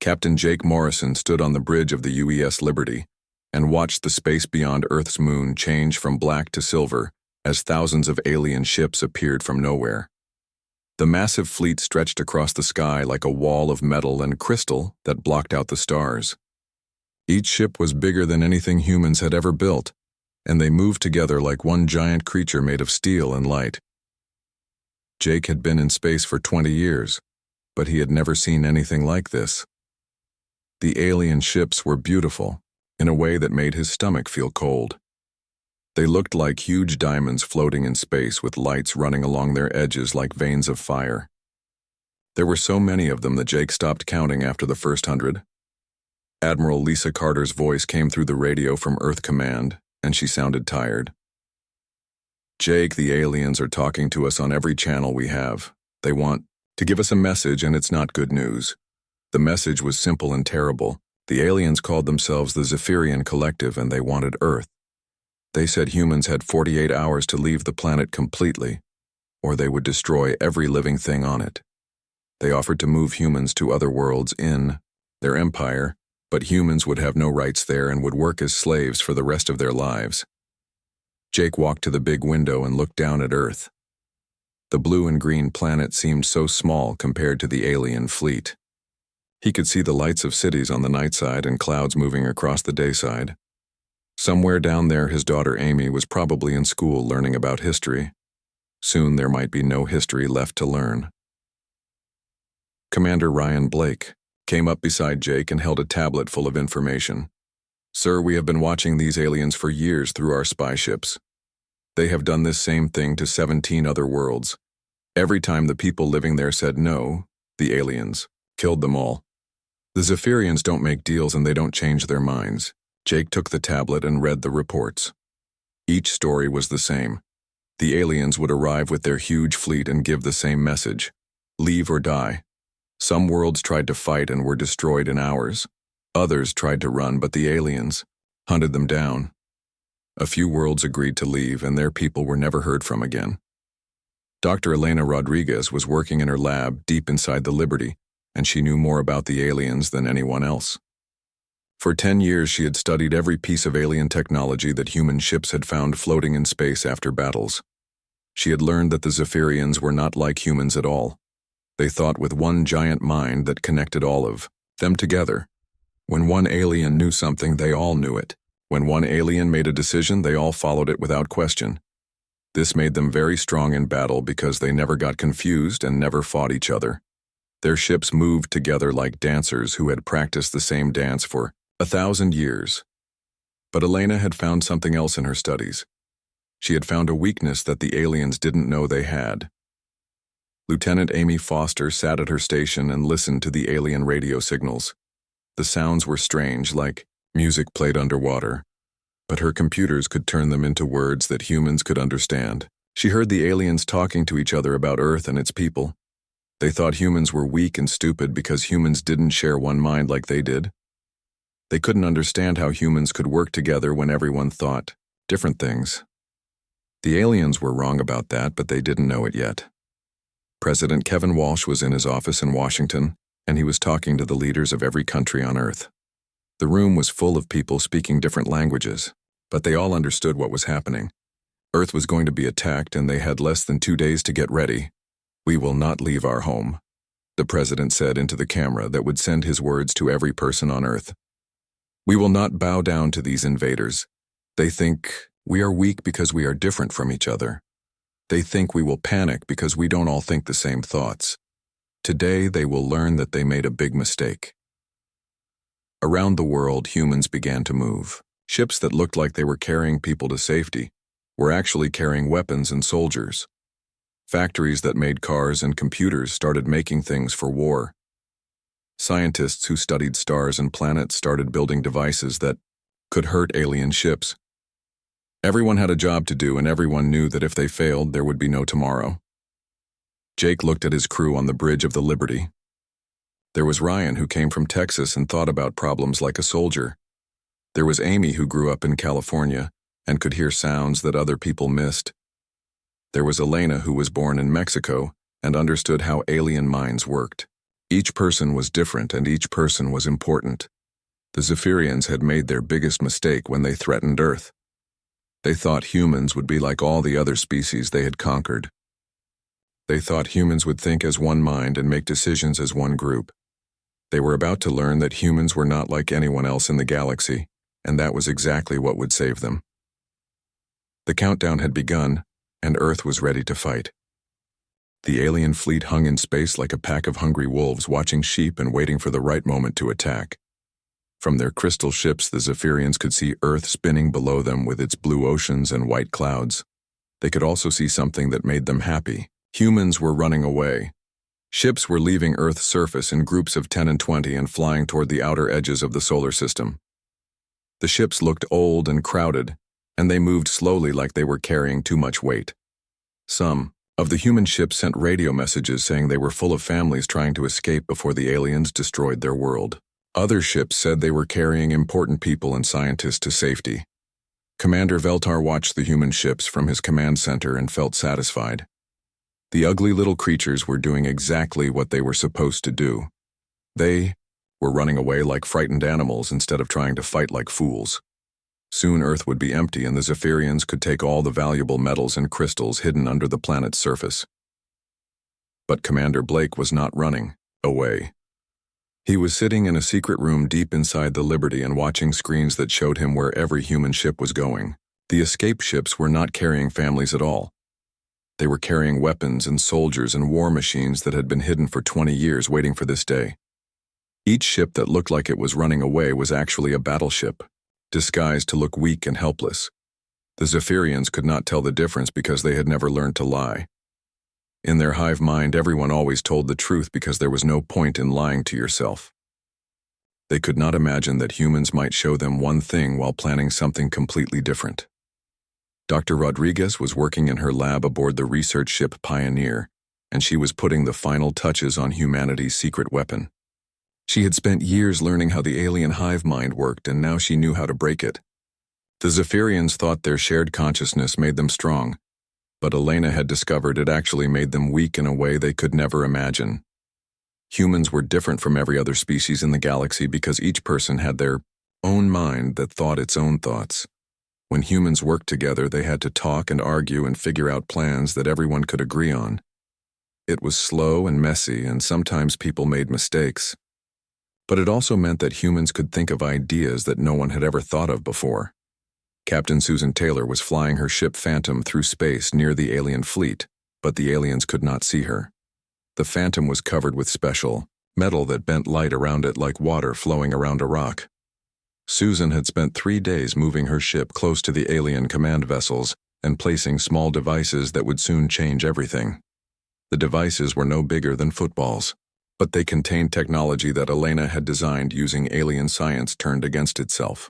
Captain Jake Morrison stood on the bridge of the UES Liberty and watched the space beyond Earth's moon change from black to silver as thousands of alien ships appeared from nowhere. The massive fleet stretched across the sky like a wall of metal and crystal that blocked out the stars. Each ship was bigger than anything humans had ever built, and they moved together like one giant creature made of steel and light. Jake had been in space for 20 years, but he had never seen anything like this. The alien ships were beautiful, in a way that made his stomach feel cold. They looked like huge diamonds floating in space with lights running along their edges like veins of fire. There were so many of them that Jake stopped counting after the first 100. Admiral Lisa Carter's voice came through the radio from Earth Command, and she sounded tired. "Jake, the aliens are talking to us on every channel we have. They want to give us a message, and it's not good news." The message was simple and terrible. The aliens called themselves the Zephyrian Collective, and they wanted Earth. They said humans had 48 hours to leave the planet completely, or they would destroy every living thing on it. They offered to move humans to other worlds in their empire, but humans would have no rights there and would work as slaves for the rest of their lives. Jake walked to the big window and looked down at Earth. The blue and green planet seemed so small compared to the alien fleet. He could see the lights of cities on the night side and clouds moving across the day side. Somewhere down there, his daughter Amy was probably in school learning about history. Soon there might be no history left to learn. Commander Ryan Blake came up beside Jake and held a tablet full of information. "Sir, we have been watching these aliens for years through our spy ships. They have done this same thing to 17 other worlds. Every time the people living there said no, the aliens killed them all. The Zephyrians don't make deals and they don't change their minds." Jake took the tablet and read the reports. Each story was the same. The aliens would arrive with their huge fleet and give the same message: leave or die. Some worlds tried to fight and were destroyed in hours. Others tried to run, but the aliens hunted them down. A few worlds agreed to leave, and their people were never heard from again. Dr. Elena Rodriguez was working in her lab deep inside the Liberty, and she knew more about the aliens than anyone else. For 10 years, she had studied every piece of alien technology that human ships had found floating in space after battles. She had learned that the Zephyrians were not like humans at all. They thought with one giant mind that connected all of them together. When one alien knew something, they all knew it. When one alien made a decision, they all followed it without question. This made them very strong in battle because they never got confused and never fought each other. Their ships moved together like dancers who had practiced the same dance for 1,000 years. But Elena had found something else in her studies. She had found a weakness that the aliens didn't know they had. Lieutenant Amy Foster sat at her station and listened to the alien radio signals. The sounds were strange, like music played underwater, but her computers could turn them into words that humans could understand. She heard the aliens talking to each other about Earth and its people. They thought humans were weak and stupid because humans didn't share one mind like they did. They couldn't understand how humans could work together when everyone thought different things. The aliens were wrong about that, but they didn't know it yet. President Kevin Walsh was in his office in Washington, and he was talking to the leaders of every country on Earth. The room was full of people speaking different languages, but they all understood what was happening. Earth was going to be attacked, and they had less than 2 days to get ready. "We will not leave our home," the president said into the camera that would send his words to every person on Earth. "We will not bow down to these invaders. They think we are weak because we are different from each other. They think we will panic because we don't all think the same thoughts. Today they will learn that they made a big mistake." Around the world, humans began to move. Ships that looked like they were carrying people to safety were actually carrying weapons and soldiers. Factories that made cars and computers started making things for war. Scientists who studied stars and planets started building devices that could hurt alien ships. Everyone had a job to do, and everyone knew that if they failed, there would be no tomorrow. Jake looked at his crew on the bridge of the Liberty. There was Ryan, who came from Texas and thought about problems like a soldier. There was Amy, who grew up in California and could hear sounds that other people missed. There was Elena, who was born in Mexico and understood how alien minds worked. Each person was different and each person was important. The Zephyrians had made their biggest mistake when they threatened Earth. They thought humans would be like all the other species they had conquered. They thought humans would think as one mind and make decisions as one group. They were about to learn that humans were not like anyone else in the galaxy, and that was exactly what would save them. The countdown had begun, and Earth was ready to fight. The alien fleet hung in space like a pack of hungry wolves watching sheep and waiting for the right moment to attack. From their crystal ships, the Zephyrians could see Earth spinning below them with its blue oceans and white clouds. They could also see something that made them happy. Humans were running away. Ships were leaving Earth's surface in groups of 10 and 20 and flying toward the outer edges of the solar system. The ships looked old and crowded, and they moved slowly like they were carrying too much weight. Some of the human ships sent radio messages saying they were full of families trying to escape before the aliens destroyed their world. Other ships said they were carrying important people and scientists to safety. Commander Veltar watched the human ships from his command center and felt satisfied. The ugly little creatures were doing exactly what they were supposed to do. They were running away like frightened animals instead of trying to fight like fools. Soon Earth would be empty and the Zephyrians could take all the valuable metals and crystals hidden under the planet's surface. But Commander Blake was not running away. He was sitting in a secret room deep inside the Liberty and watching screens that showed him where every human ship was going. The escape ships were not carrying families at all. They were carrying weapons and soldiers and war machines that had been hidden for 20 years waiting for this day. Each ship that looked like it was running away was actually a battleship, disguised to look weak and helpless. The Zephyrians could not tell the difference because they had never learned to lie. In their hive mind, everyone always told the truth because there was no point in lying to yourself. They could not imagine that humans might show them one thing while planning something completely different. Dr. Rodriguez was working in her lab aboard the research ship Pioneer, and she was putting the final touches on humanity's secret weapon. She had spent years learning how the alien hive mind worked, and now she knew how to break it. The Zephyrians thought their shared consciousness made them strong, but Elena had discovered it actually made them weak in a way they could never imagine. Humans were different from every other species in the galaxy because each person had their own mind that thought its own thoughts. When humans worked together, they had to talk and argue and figure out plans that everyone could agree on. It was slow and messy, and sometimes people made mistakes. But it also meant that humans could think of ideas that no one had ever thought of before. Captain Susan Taylor was flying her ship Phantom through space near the alien fleet, but the aliens could not see her. The Phantom was covered with special metal that bent light around it like water flowing around a rock. Susan had spent 3 days moving her ship close to the alien command vessels and placing small devices that would soon change everything. The devices were no bigger than footballs, but they contained technology that Elena had designed using alien science turned against itself.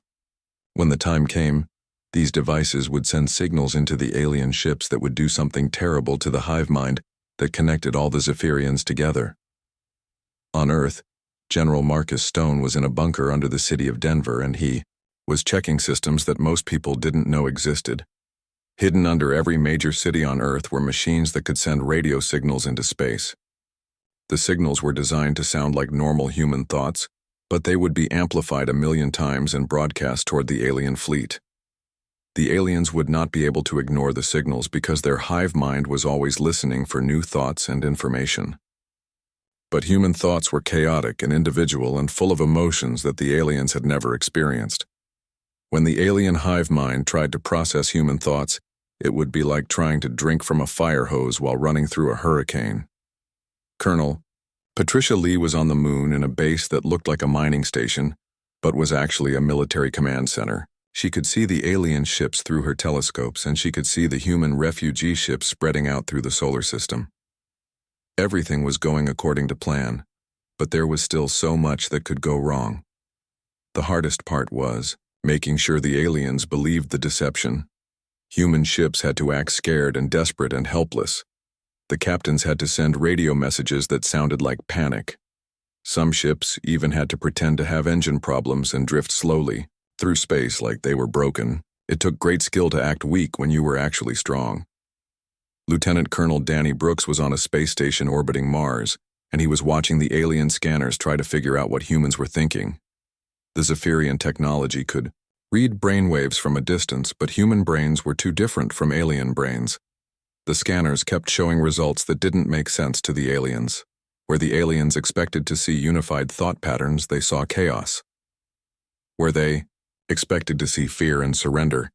When the time came, these devices would send signals into the alien ships that would do something terrible to the hive mind that connected all the Zephyrians together. On Earth, General Marcus Stone was in a bunker under the city of Denver, and he was checking systems that most people didn't know existed. Hidden under every major city on Earth were machines that could send radio signals into space. The signals were designed to sound like normal human thoughts, but they would be amplified 1,000,000 times and broadcast toward the alien fleet. The aliens would not be able to ignore the signals because their hive mind was always listening for new thoughts and information. But human thoughts were chaotic and individual and full of emotions that the aliens had never experienced. When the alien hive mind tried to process human thoughts, it would be like trying to drink from a fire hose while running through a hurricane. Colonel Patricia Lee was on the moon in a base that looked like a mining station, but was actually a military command center. She could see the alien ships through her telescopes, and she could see the human refugee ships spreading out through the solar system. Everything was going according to plan, but there was still so much that could go wrong. The hardest part was making sure the aliens believed the deception. Human ships had to act scared and desperate and helpless. The captains had to send radio messages that sounded like panic. Some ships even had to pretend to have engine problems and drift slowly through space like they were broken. It took great skill to act weak when you were actually strong. Lieutenant Colonel Danny Brooks was on a space station orbiting Mars, and he was watching the alien scanners try to figure out what humans were thinking. The Zephyrian technology could read brainwaves from a distance, but human brains were too different from alien brains. The scanners kept showing results that didn't make sense to the aliens. Where the aliens expected to see unified thought patterns, they saw chaos. Where they expected to see fear and surrender,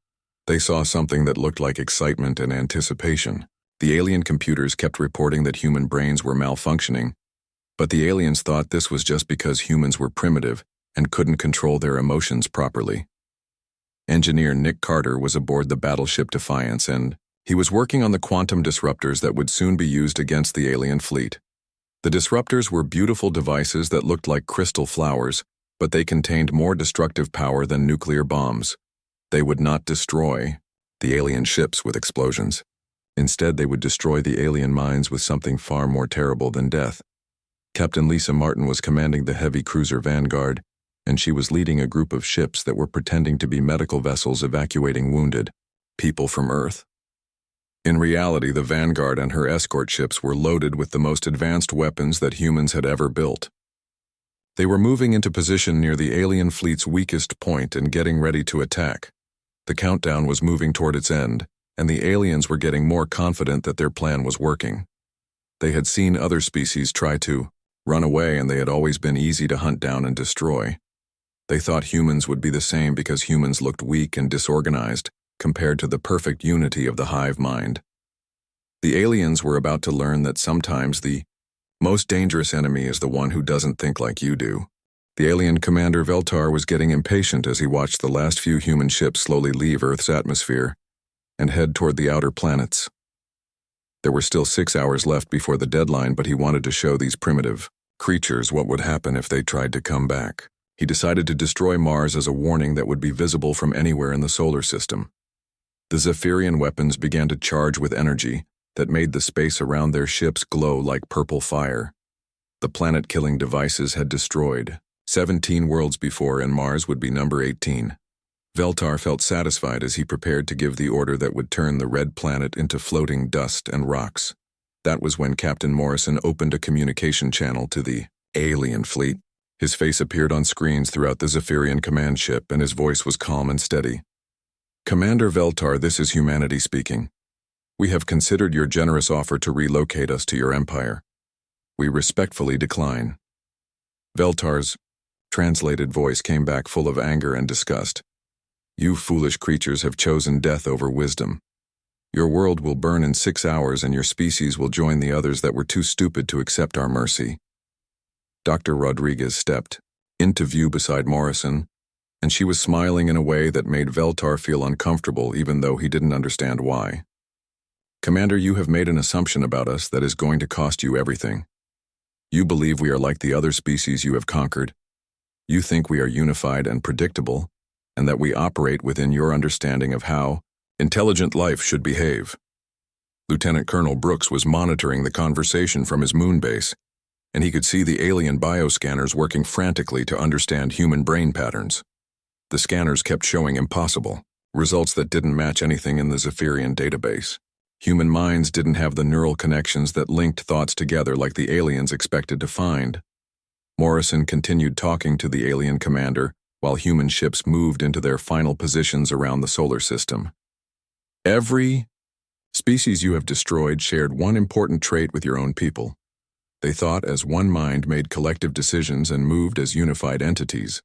they saw something that looked like excitement and anticipation. The alien computers kept reporting that human brains were malfunctioning, but the aliens thought this was just because humans were primitive and couldn't control their emotions properly. Engineer Nick Carter was aboard the battleship Defiance, and he was working on the quantum disruptors that would soon be used against the alien fleet. The disruptors were beautiful devices that looked like crystal flowers, but they contained more destructive power than nuclear bombs. They would not destroy the alien ships with explosions. Instead, they would destroy the alien minds with something far more terrible than death. Captain Lisa Martin was commanding the heavy cruiser Vanguard, and she was leading a group of ships that were pretending to be medical vessels evacuating wounded people from Earth. In reality, the Vanguard and her escort ships were loaded with the most advanced weapons that humans had ever built. They were moving into position near the alien fleet's weakest point and getting ready to attack. The countdown was moving toward its end, and the aliens were getting more confident that their plan was working. They had seen other species try to run away, and they had always been easy to hunt down and destroy. They thought humans would be the same because humans looked weak and disorganized compared to the perfect unity of the hive mind. The aliens were about to learn that sometimes the most dangerous enemy is the one who doesn't think like you do. The alien commander Veltar was getting impatient as he watched the last few human ships slowly leave Earth's atmosphere and head toward the outer planets. There were still 6 hours left before the deadline, but he wanted to show these primitive creatures what would happen if they tried to come back. He decided to destroy Mars as a warning that would be visible from anywhere in the solar system. The Zephyrian weapons began to charge with energy that made the space around their ships glow like purple fire. The planet-killing devices had destroyed 17 worlds before, and Mars would be number 18. Veltar felt satisfied as he prepared to give the order that would turn the red planet into floating dust and rocks. That was when Captain Morrison opened a communication channel to the alien fleet. His face appeared on screens throughout the Zephyrian command ship, and his voice was calm and steady. "Commander Veltar, this is humanity speaking. We have considered your generous offer to relocate us to your empire. We respectfully decline." Veltar's translated voice came back full of anger and disgust. "You foolish creatures have chosen death over wisdom. Your world will burn in 6 hours, and your species will join the others that were too stupid to accept our mercy." Dr. Rodriguez stepped into view beside Morrison, and she was smiling in a way that made Veltar feel uncomfortable, even though he didn't understand why. "Commander, you have made an assumption about us that is going to cost you everything. You believe we are like the other species you have conquered. You think we are unified and predictable, and that we operate within your understanding of how intelligent life should behave." Lieutenant Colonel Brooks was monitoring the conversation from his moon base, and he could see the alien bioscanners working frantically to understand human brain patterns. The scanners kept showing impossible results that didn't match anything in the Zephyrian database. Human minds didn't have the neural connections that linked thoughts together like the aliens expected to find. Morrison continued talking to the alien commander while human ships moved into their final positions around the solar system. "Every species you have destroyed shared one important trait with your own people. They thought as one mind, made collective decisions, and moved as unified entities.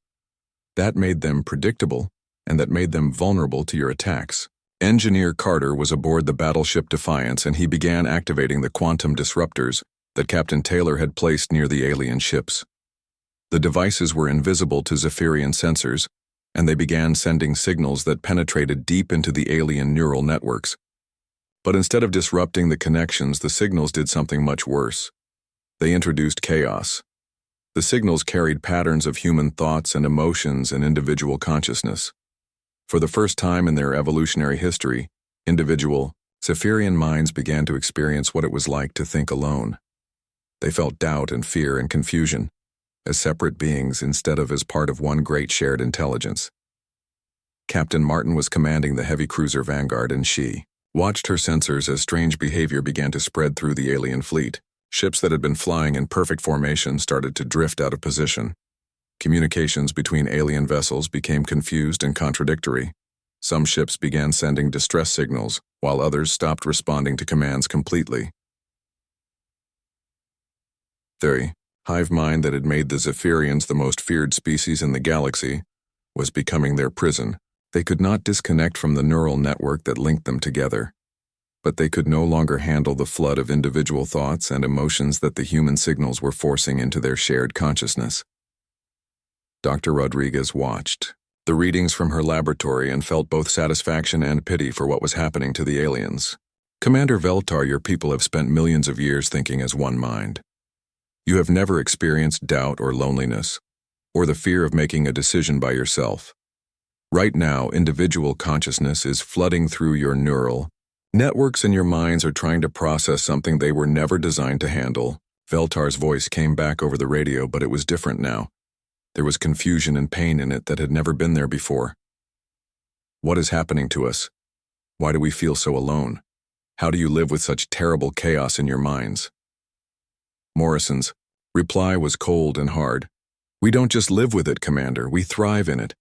That made them predictable, and that made them vulnerable to your attacks." Engineer Carter was aboard the battleship Defiance, and he began activating the quantum disruptors that Captain Taylor had placed near the alien ships. The devices were invisible to Zephyrian sensors, and they began sending signals that penetrated deep into the alien neural networks. But instead of disrupting the connections, the signals did something much worse. They introduced chaos. The signals carried patterns of human thoughts and emotions and individual consciousness. For the first time in their evolutionary history, individual Zephyrian minds began to experience what it was like to think alone. They felt doubt and fear and confusion, as separate beings instead of as part of one great shared intelligence. Captain Martin was commanding the heavy cruiser Vanguard, and she watched her sensors as strange behavior began to spread through the alien fleet. Ships that had been flying in perfect formation started to drift out of position. Communications between alien vessels became confused and contradictory. Some ships began sending distress signals, while others stopped responding to commands completely. The hive mind that had made the Zephyrians the most feared species in the galaxy was becoming their prison. They could not disconnect from the neural network that linked them together. But they could no longer handle the flood of individual thoughts and emotions that the human signals were forcing into their shared consciousness. Dr. Rodriguez watched the readings from her laboratory and felt both satisfaction and pity for what was happening to the aliens. Commander Veltar, your people have spent millions of years thinking as one mind. You have never experienced doubt or loneliness, or the fear of making a decision by yourself. Right now, individual consciousness is flooding through your neural networks, and your minds are trying to process something they were never designed to handle. Veltar's voice came back over the radio, but it was different now. There was confusion and pain in it that had never been there before. What is happening to us? Why do we feel so alone? How do you live with such terrible chaos in your minds? Morrison's reply was cold and hard. We don't just live with it, Commander. We thrive in it.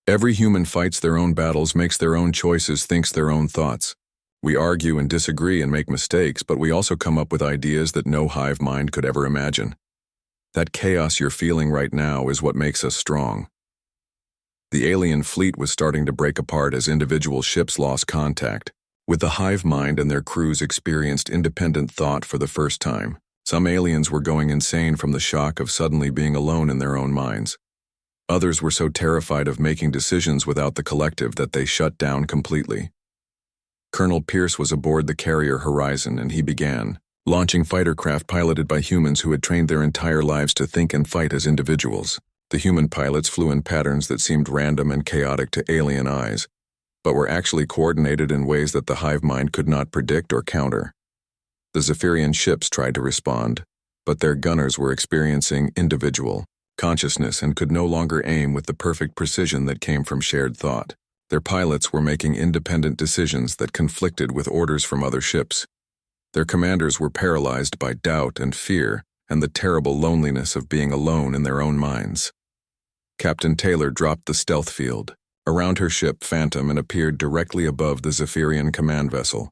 Every human fights their own battles, makes their own choices, thinks their own thoughts. We argue and disagree and make mistakes, but we also come up with ideas that no hive mind could ever imagine. That chaos you're feeling right now is what makes us strong. The alien fleet was starting to break apart as individual ships lost contact with the hive mind, and their crews experienced independent thought for the first time. Some aliens were going insane from the shock of suddenly being alone in their own minds. Others were so terrified of making decisions without the collective that they shut down completely. Colonel Pierce was aboard the carrier Horizon, and he began launching fighter craft piloted by humans who had trained their entire lives to think and fight as individuals. The human pilots flew in patterns that seemed random and chaotic to alien eyes, but were actually coordinated in ways that the hive mind could not predict or counter. The Zephyrian ships tried to respond, but their gunners were experiencing individual consciousness and could no longer aim with the perfect precision that came from shared thought. Their pilots were making independent decisions that conflicted with orders from other ships. Their commanders were paralyzed by doubt and fear and the terrible loneliness of being alone in their own minds. Captain Taylor dropped the stealth field around her ship Phantom and appeared directly above the Zephyrian command vessel.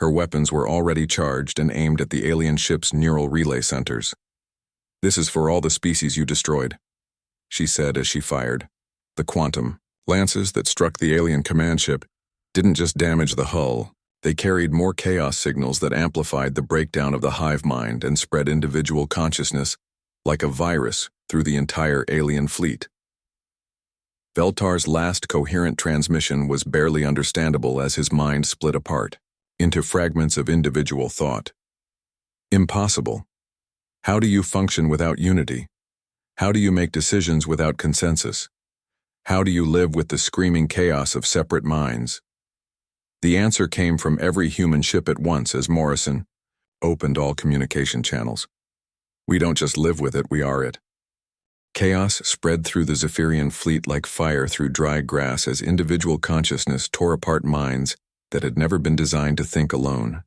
Her weapons were already charged and aimed at the alien ship's neural relay centers. "This is for all the species you destroyed," she said as she fired. The quantum lances that struck the alien command ship didn't just damage the hull, they carried more chaos signals that amplified the breakdown of the hive mind and spread individual consciousness like a virus through the entire alien fleet. Veltar's last coherent transmission was barely understandable as his mind split apart into fragments of individual thought. Impossible. How do you function without unity? How do you make decisions without consensus? How do you live with the screaming chaos of separate minds? The answer came from every human ship at once as Morrison opened all communication channels. We don't just live with it, we are it. Chaos spread through the Zephyrian fleet like fire through dry grass as individual consciousness tore apart minds that had never been designed to think alone.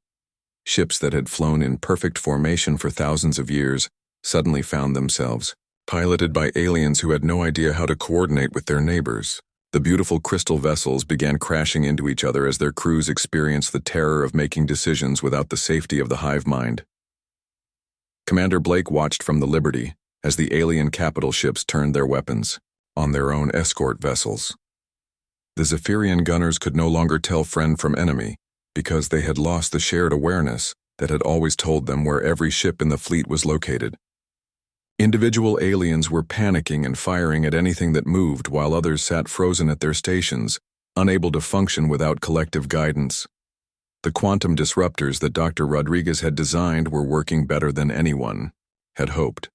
Ships that had flown in perfect formation for thousands of years suddenly found themselves piloted by aliens who had no idea how to coordinate with their neighbors. The beautiful crystal vessels began crashing into each other as their crews experienced the terror of making decisions without the safety of the hive mind. Commander Blake watched from the Liberty as the alien capital ships turned their weapons on their own escort vessels. The Zephyrian gunners could no longer tell friend from enemy because they had lost the shared awareness that had always told them where every ship in the fleet was located. Individual aliens were panicking and firing at anything that moved while others sat frozen at their stations, unable to function without collective guidance. The quantum disruptors that Dr. Rodriguez had designed were working better than anyone had hoped.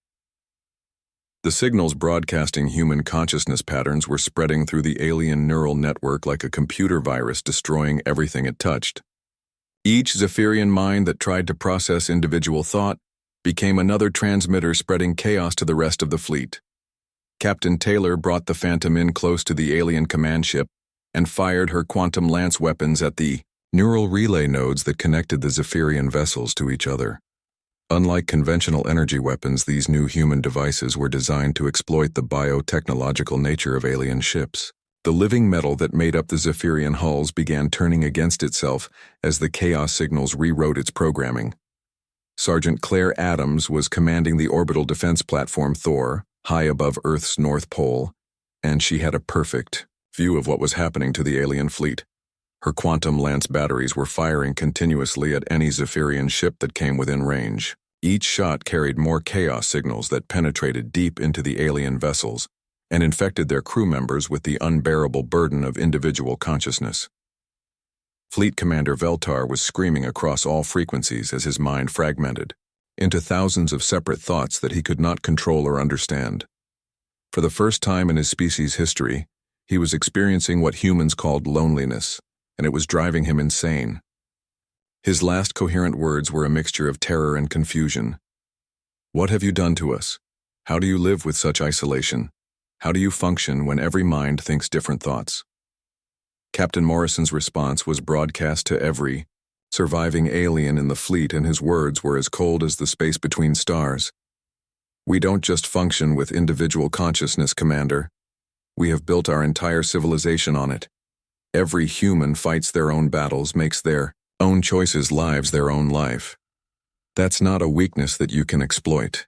The signals broadcasting human consciousness patterns were spreading through the alien neural network like a computer virus, destroying everything it touched. Each Zephyrian mind that tried to process individual thought became another transmitter, spreading chaos to the rest of the fleet. Captain Taylor brought the Phantom in close to the alien command ship and fired her quantum lance weapons at the neural relay nodes that connected the Zephyrian vessels to each other. Unlike conventional energy weapons, these new human devices were designed to exploit the biotechnological nature of alien ships. The living metal that made up the Zephyrian hulls began turning against itself as the chaos signals rewrote its programming. Sergeant Claire Adams was commanding the orbital defense platform Thor, high above Earth's North Pole, and she had a perfect view of what was happening to the alien fleet. Her quantum lance batteries were firing continuously at any Zephyrian ship that came within range. Each shot carried more chaos signals that penetrated deep into the alien vessels and infected their crew members with the unbearable burden of individual consciousness. Fleet Commander Veltar was screaming across all frequencies as his mind fragmented into thousands of separate thoughts that he could not control or understand. For the first time in his species' history, he was experiencing what humans called loneliness, and it was driving him insane. His last coherent words were a mixture of terror and confusion. What have you done to us? How do you live with such isolation? How do you function when every mind thinks different thoughts? Captain Morrison's response was broadcast to every surviving alien in the fleet, and his words were as cold as the space between stars. We don't just function with individual consciousness, Commander. We have built our entire civilization on it. Every human fights their own battles, makes their own choices, lives their own life. That's not a weakness that you can exploit.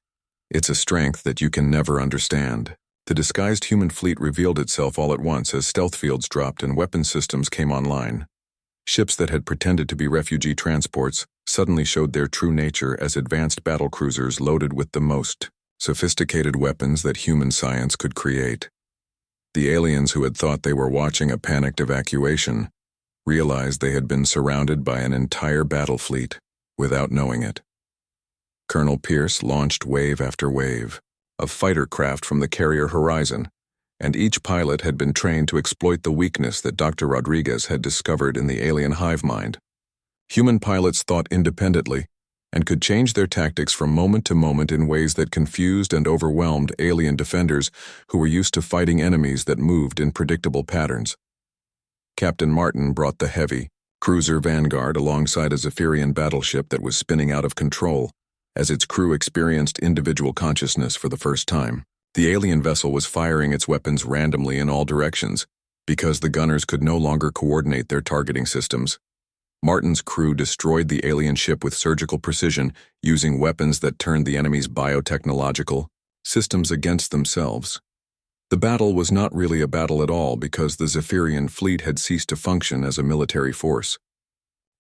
It's a strength that you can never understand. The disguised human fleet revealed itself all at once as stealth fields dropped and weapon systems came online. Ships that had pretended to be refugee transports suddenly showed their true nature as advanced battlecruisers loaded with the most sophisticated weapons that human science could create. The aliens who had thought they were watching a panicked evacuation realized they had been surrounded by an entire battle fleet without knowing it. Colonel Pierce launched wave after wave of fighter craft from the carrier Horizon, and each pilot had been trained to exploit the weakness that Dr. Rodriguez had discovered in the alien hive mind. Human pilots thought independently and could change their tactics from moment to moment in ways that confused and overwhelmed alien defenders who were used to fighting enemies that moved in predictable patterns. Captain Martin brought the heavy cruiser Vanguard alongside a Zephyrian battleship that was spinning out of control as its crew experienced individual consciousness for the first time. The alien vessel was firing its weapons randomly in all directions because the gunners could no longer coordinate their targeting systems. Martin's crew destroyed the alien ship with surgical precision, using weapons that turned the enemy's biotechnological systems against themselves. The battle was not really a battle at all because the Zephyrian fleet had ceased to function as a military force.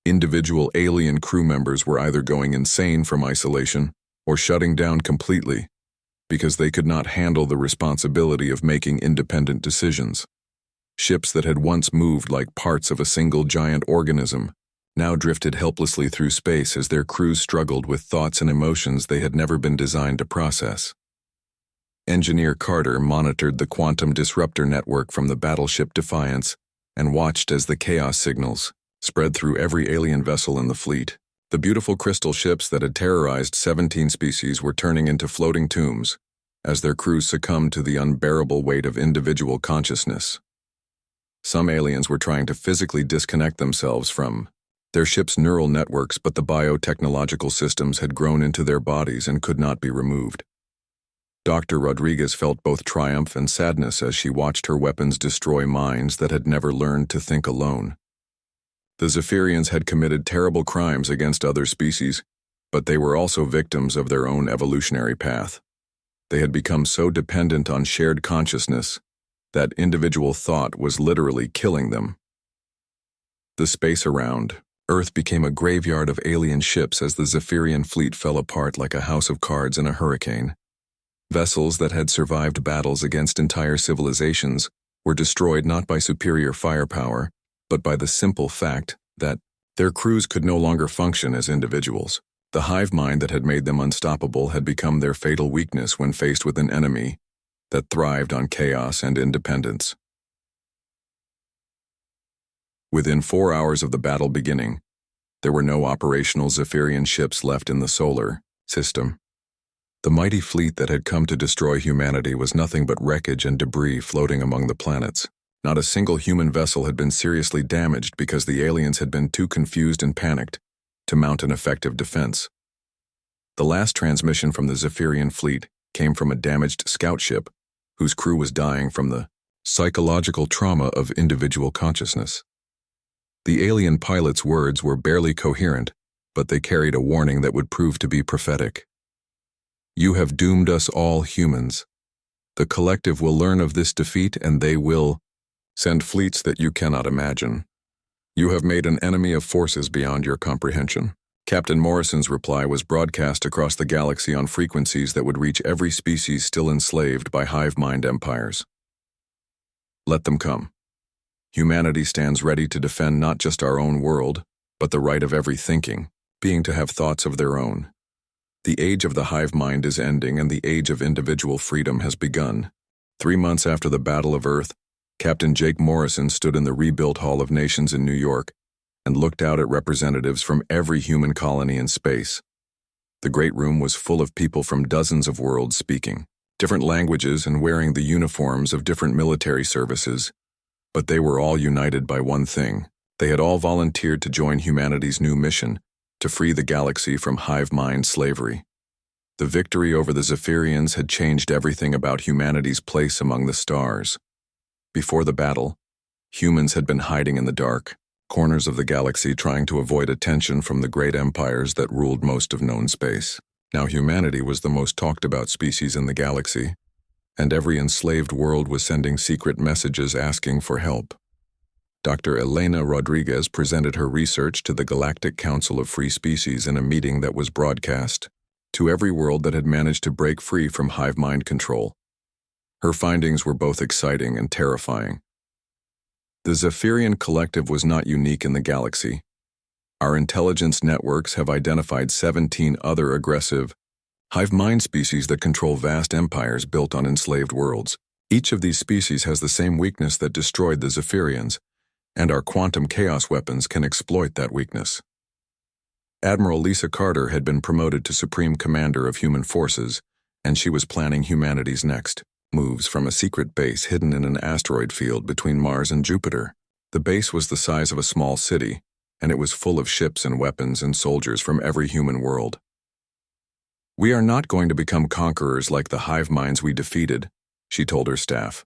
Individual alien crew members were either going insane from isolation or shutting down completely because they could not handle the responsibility of making independent decisions. Ships that had once moved like parts of a single giant organism now drifted helplessly through space as their crews struggled with thoughts and emotions they had never been designed to process. Engineer Carter monitored the quantum disruptor network from the battleship Defiance and watched as the chaos signals spread through every alien vessel in the fleet. The beautiful crystal ships that had terrorized 17 species were turning into floating tombs as their crews succumbed to the unbearable weight of individual consciousness. Some aliens were trying to physically disconnect themselves from their ship's neural networks, but the biotechnological systems had grown into their bodies and could not be removed. Dr. Rodriguez felt both triumph and sadness as she watched her weapons destroy minds that had never learned to think alone. The Zephyrians had committed terrible crimes against other species, but they were also victims of their own evolutionary path. They had become so dependent on shared consciousness that individual thought was literally killing them. The space around Earth became a graveyard of alien ships as the Zephyrian fleet fell apart like a house of cards in a hurricane. Vessels that had survived battles against entire civilizations were destroyed not by superior firepower, but by the simple fact that their crews could no longer function as individuals. The hive mind that had made them unstoppable had become their fatal weakness when faced with an enemy that thrived on chaos and independence. Within 4 hours of the battle beginning, there were no operational Zephyrian ships left in the solar system. The mighty fleet that had come to destroy humanity was nothing but wreckage and debris floating among the planets. Not a single human vessel had been seriously damaged because the aliens had been too confused and panicked to mount an effective defense. The last transmission from the Zephyrian fleet came from a damaged scout ship whose crew was dying from the psychological trauma of individual consciousness. The alien pilot's words were barely coherent, but they carried a warning that would prove to be prophetic. You have doomed us all, humans. The collective will learn of this defeat, and they will send fleets that you cannot imagine. You have made an enemy of forces beyond your comprehension. Captain Morrison's reply was broadcast across the galaxy on frequencies that would reach every species still enslaved by hive mind empires. Let them come. Humanity stands ready to defend not just our own world, but the right of every thinking being to have thoughts of their own. The age of the hive mind is ending, and the age of individual freedom has begun. 3 months after the Battle of Earth, Captain Jake Morrison stood in the rebuilt Hall of Nations in New York and looked out at representatives from every human colony in space. The great room was full of people from dozens of worlds speaking different languages and wearing the uniforms of different military services, but they were all united by one thing. They had all volunteered to join humanity's new mission, to free the galaxy from hive mind slavery. The victory over the Zephyrians had changed everything about humanity's place among the stars. Before the battle, humans had been hiding in the dark corners of the galaxy, trying to avoid attention from the great empires that ruled most of known space. Now humanity was the most talked about species in the galaxy, and every enslaved world was sending secret messages asking for help. Dr. Elena Rodriguez presented her research to the Galactic Council of Free Species in a meeting that was broadcast to every world that had managed to break free from hive mind control. Her findings were both exciting and terrifying. The Zephyrian collective was not unique in the galaxy. Our intelligence networks have identified 17 other aggressive hive mind species that control vast empires built on enslaved worlds. Each of these species has the same weakness that destroyed the Zephyrians, and our quantum chaos weapons can exploit that weakness. Admiral Lisa Carter had been promoted to Supreme Commander of Human Forces, and she was planning humanity's next moves from a secret base hidden in an asteroid field between Mars and Jupiter. The base was the size of a small city, and it was full of ships and weapons and soldiers from every human world. We are not going to become conquerors like the hive minds we defeated, she told her staff.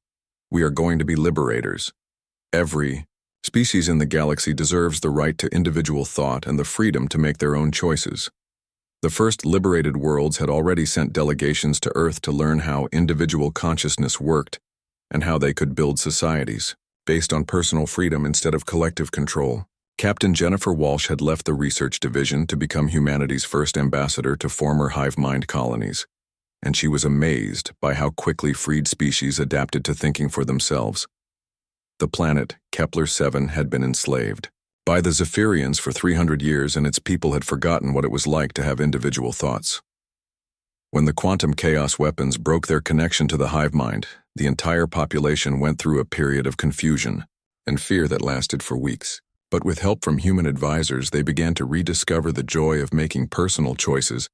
We are going to be liberators. Every species in the galaxy deserves the right to individual thought and the freedom to make their own choices. The first liberated worlds had already sent delegations to Earth to learn how individual consciousness worked and how they could build societies based on personal freedom instead of collective control. Captain Jennifer Walsh had left the research division to become humanity's first ambassador to former hive mind colonies, and she was amazed by how quickly freed species adapted to thinking for themselves. The planet, Kepler-7, had been enslaved by the Zephyrians for 300 years, and its people had forgotten what it was like to have individual thoughts. When the quantum chaos weapons broke their connection to the hive mind, the entire population went through a period of confusion and fear that lasted for weeks. But with help from human advisors, they began to rediscover the joy of making personal choices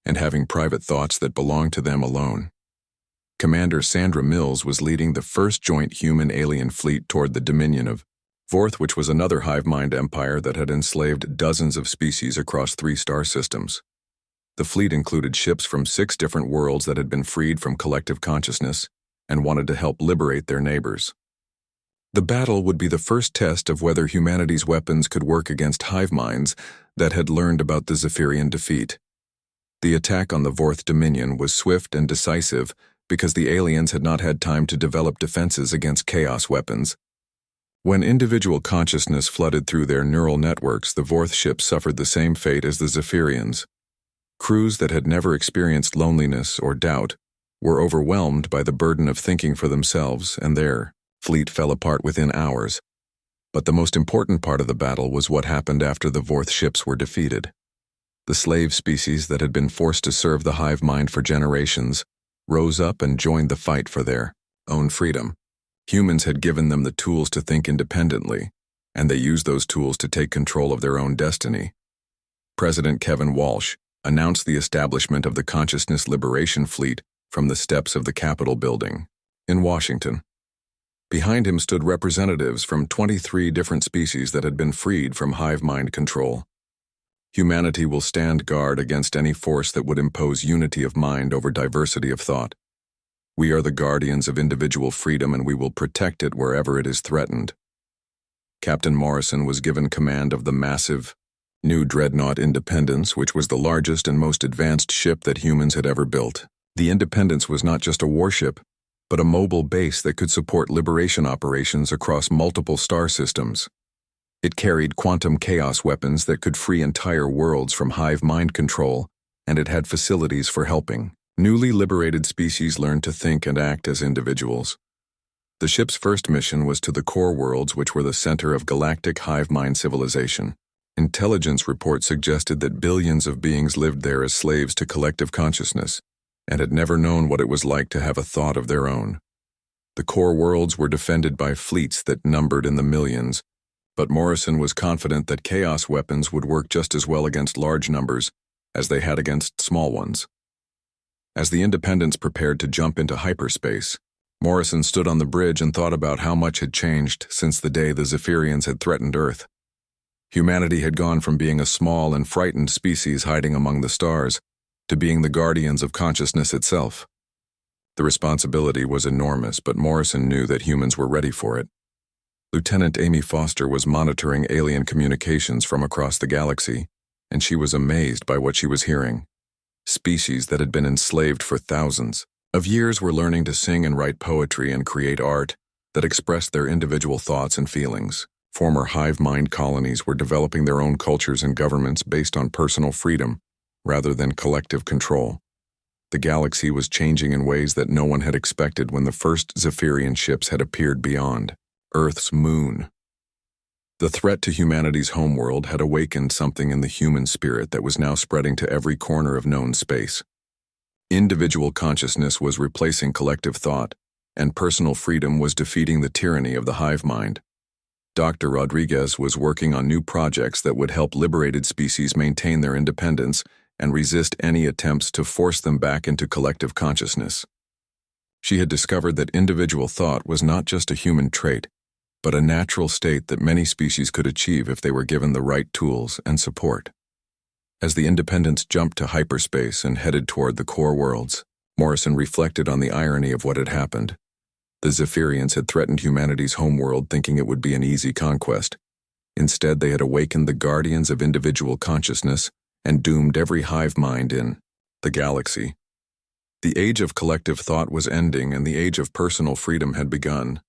and having private thoughts that belonged to them alone. Commander Sandra Mills was leading the first joint human-alien fleet toward the dominion of Vorth, which was another hive mind empire that had enslaved dozens of species across 3 star systems. The fleet included ships from 6 different worlds that had been freed from collective consciousness and wanted to help liberate their neighbors. The battle would be the first test of whether humanity's weapons could work against hive minds that had learned about the Zephyrian defeat. The attack on the Vorth Dominion was swift and decisive because the aliens had not had time to develop defenses against chaos weapons. When individual consciousness flooded through their neural networks, the Vorth ships suffered the same fate as the Zephyrians. Crews that had never experienced loneliness or doubt were overwhelmed by the burden of thinking for themselves, and their fleet fell apart within hours. But the most important part of the battle was what happened after the Vorth ships were defeated. The slave species that had been forced to serve the hive mind for generations rose up and joined the fight for their own freedom. Humans had given them the tools to think independently, and they used those tools to take control of their own destiny. President Kevin Walsh announced the establishment of the Consciousness Liberation Fleet from the steps of the Capitol building in Washington. Behind him stood representatives from 23 different species that had been freed from hive mind control. Humanity will stand guard against any force that would impose unity of mind over diversity of thought. We are the guardians of individual freedom, and we will protect it wherever it is threatened. Captain Morrison was given command of the massive, new dreadnought Independence, which was the largest and most advanced ship that humans had ever built. The Independence was not just a warship, but a mobile base that could support liberation operations across multiple star systems. It carried quantum chaos weapons that could free entire worlds from hive mind control, and it had facilities for helping newly liberated species learn to think and act as individuals. The ship's first mission was to the core worlds, which were the center of galactic hive mind civilization. Intelligence reports suggested that billions of beings lived there as slaves to collective consciousness, and had never known what it was like to have a thought of their own. The core worlds were defended by fleets that numbered in the millions, but Morrison was confident that chaos weapons would work just as well against large numbers as they had against small ones. As the Independence prepared to jump into hyperspace, Morrison stood on the bridge and thought about how much had changed since the day the Zephyrians had threatened Earth. Humanity had gone from being a small and frightened species hiding among the stars to being the guardians of consciousness itself. The responsibility was enormous, but Morrison knew that humans were ready for it. Lieutenant Amy Foster was monitoring alien communications from across the galaxy, and she was amazed by what she was hearing. Species that had been enslaved for thousands of years were learning to sing and write poetry and create art that expressed their individual thoughts and feelings. Former hive mind colonies were developing their own cultures and governments based on personal freedom rather than collective control. The galaxy was changing in ways that no one had expected when the first Zephyrian ships had appeared beyond Earth's moon. The threat to humanity's homeworld had awakened something in the human spirit that was now spreading to every corner of known space. Individual consciousness was replacing collective thought, and personal freedom was defeating the tyranny of the hive mind. Dr. Rodriguez was working on new projects that would help liberated species maintain their independence and resist any attempts to force them back into collective consciousness. She had discovered that individual thought was not just a human trait, but a natural state that many species could achieve if they were given the right tools and support. As the Independence jumped to hyperspace and headed toward the core worlds, Morrison reflected on the irony of what had happened. The Zephyrians had threatened humanity's homeworld thinking it would be an easy conquest. Instead, they had awakened the guardians of individual consciousness and doomed every hive mind in the galaxy. The age of collective thought was ending, and the age of personal freedom had begun.